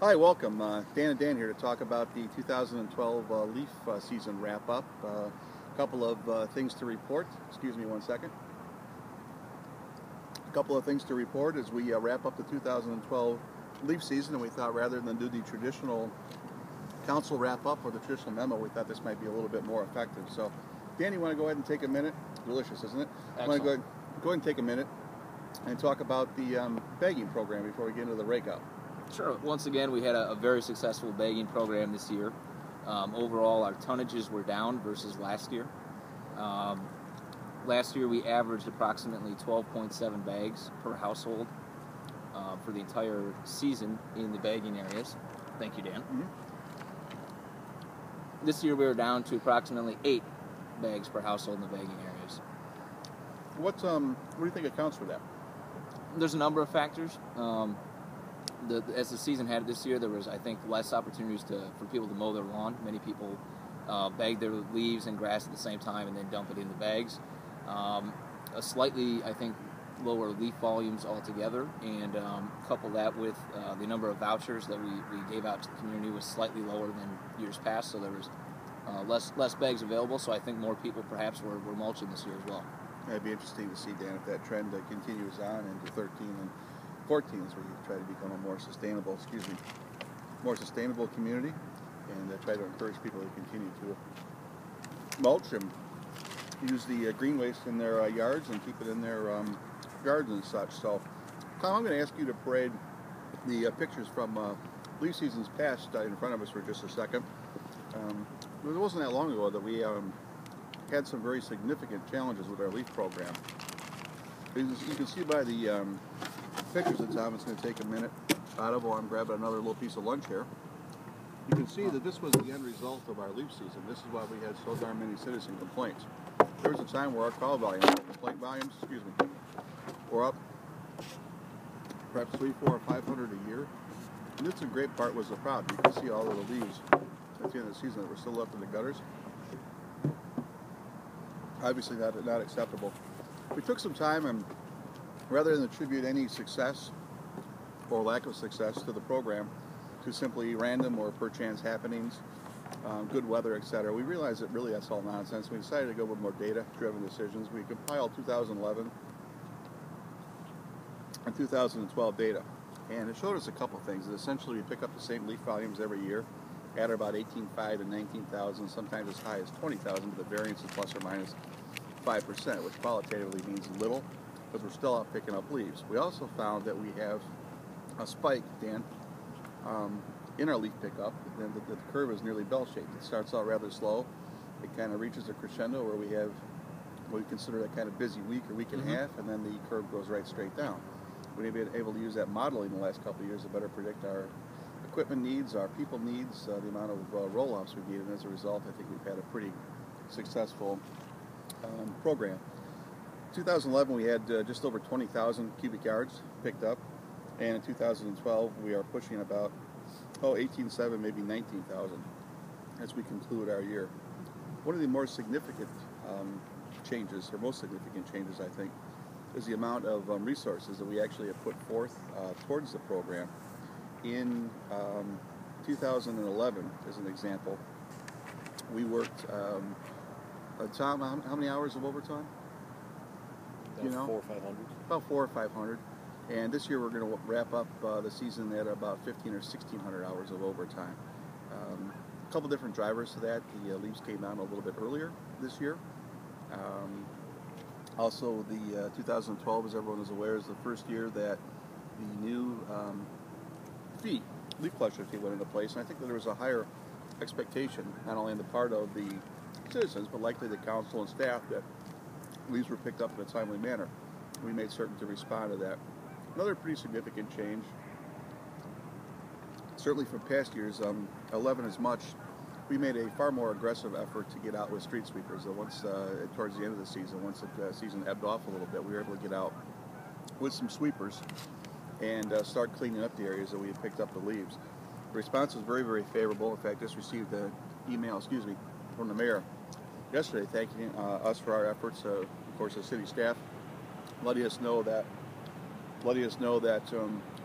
Hi, welcome. Dan and Dan here to talk about the 2012 leaf season wrap-up. A couple of things to report. Excuse me one second. A couple of things to report as we wrap up the 2012 leaf season, and we thought rather than do the traditional council wrap-up or the traditional memo, we thought this might be a little bit more effective. So, Dan, you want to go ahead and take a minute? Delicious, isn't it? Excellent. Want to go ahead and take a minute and talk about the bagging program before we get into the rake-out. Sure. Once again, we had a very successful bagging program this year. Overall, our tonnages were down versus last year. Last year, we averaged approximately 12.7 bags per household for the entire season in the bagging areas. Thank you, Dan. Mm-hmm. This year, we were down to approximately 8 bags per household in the bagging areas. What do you think accounts for that? There's a number of factors. As the season had this year, there was, I think, less opportunities for people to mow their lawn. Many people bag their leaves and grass at the same time and then dump it in the bags. A slightly, I think, lower leaf volumes altogether, and couple that with the number of vouchers that we gave out to the community was slightly lower than years past, so there was less bags available, so I think more people perhaps were mulching this year as well. It'd be interesting to see, Dan, if that trend continues on into 13 and 14 as we try to become a more sustainable community, and try to encourage people to continue to mulch and use the green waste in their yards and keep it in their gardens and such. So, Tom, I'm going to ask you to parade the pictures from leaf seasons past in front of us for just a second. It wasn't that long ago that we had some very significant challenges with our leaf program. You can see by the pictures that Tom is going to take a minute out of while I'm grabbing another little piece of lunch here. You can see that this was the end result of our leaf season. This is why we had so darn many citizen complaints. There was a time where our call volumes, complaint volumes, were up perhaps 300, 400, or 500 a year. And this, in great part, was the problem. You can see all of the leaves at the end of the season that were still left in the gutters. Obviously not acceptable. We took some time, and rather than attribute any success or lack of success to the program to simply random or perchance happenings, good weather, etc., we realized that really that's all nonsense. We decided to go with more data-driven decisions. We compiled 2011 and 2012 data, and it showed us a couple things. That essentially we pick up the same leaf volumes every year at about 18,500 to 19,000, sometimes as high as 20,000, but the variance is plus or minus 5%, which qualitatively means little, because we're still out picking up leaves. We also found that we have a spike, Dan, in our leaf pickup. Then the curve is nearly bell-shaped. It starts out rather slow. It kind of reaches a crescendo where we have what we consider a kind of busy week or week and a half, and then the curve goes right straight down. We've been able to use that modeling in the last couple of years to better predict our equipment needs, our people needs, the amount of roll-offs we need, and as a result, I think we've had a pretty successful program. 2011, we had just over 20,000 cubic yards picked up, and in 2012, we are pushing about 18,700, maybe 19,000 as we conclude our year. One of the more significant changes, or most significant changes, I think, is the amount of resources that we actually have put forth towards the program. In 2011, as an example, we worked, Tom, how many hours of overtime? About 400 or 500. About 400 or 500. And this year we're going to wrap up the season at about 1,500 or 1,600 hours of overtime. A couple different drivers to that. The leaves came down a little bit earlier this year. Also, the 2012, as everyone is aware, is the first year that the new leaf collection fee went into place. And I think that there was a higher expectation, not only on the part of the citizens, but likely the council and staff, that leaves were picked up in a timely manner. We made certain to respond to that. Another pretty significant change, certainly from past years, 11 as much, we made a far more aggressive effort to get out with street sweepers. Once towards the end of the season, once the season ebbed off a little bit, we were able to get out with some sweepers and start cleaning up the areas that we had picked up the leaves. The response was very, very favorable. In fact, just received an email, from the mayor yesterday thanking us for our efforts. Of course, the city staff letting us know that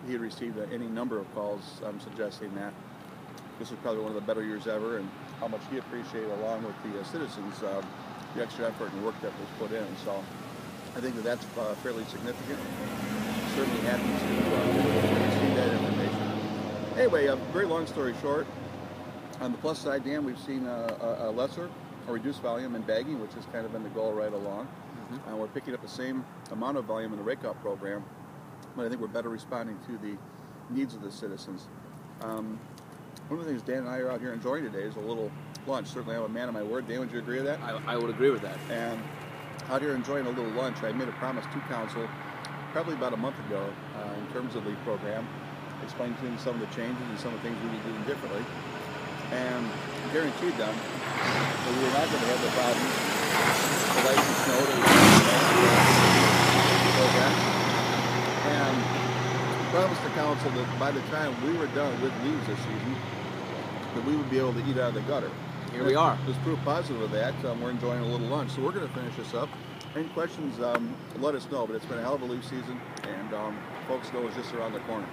he had received any number of calls suggesting that this was probably one of the better years ever, and how much he appreciated, along with the citizens, the extra effort and work that was put in. So I think that that's fairly significant. Certainly happy to see that information. Anyway, very long story short, on the plus side, Dan, we've seen a lesser or reduced volume in bagging, which has kind of been the goal right along. We're picking up the same amount of volume in the rake-off program, but I think we're better responding to the needs of the citizens. One of the things Dan and I are out here enjoying today is a little lunch. Certainly I'm a man of my word. Dan, would you agree with that? I would agree with that. And out here enjoying a little lunch, I made a promise to council probably about a month ago in terms of the program, explained to them some of the changes and some of the things we were doing differently, and guaranteed them that we were not going to have the problem of ice and snow that we program. And promised the council that by the time we were done with leaves this season, that we would be able to eat out of the gutter. Here we are. There's proof positive of that. We're enjoying a little lunch, so we're going to finish this up. Any questions, let us know, but it's been a hell of a leaf season, and folks know it's just around the corner.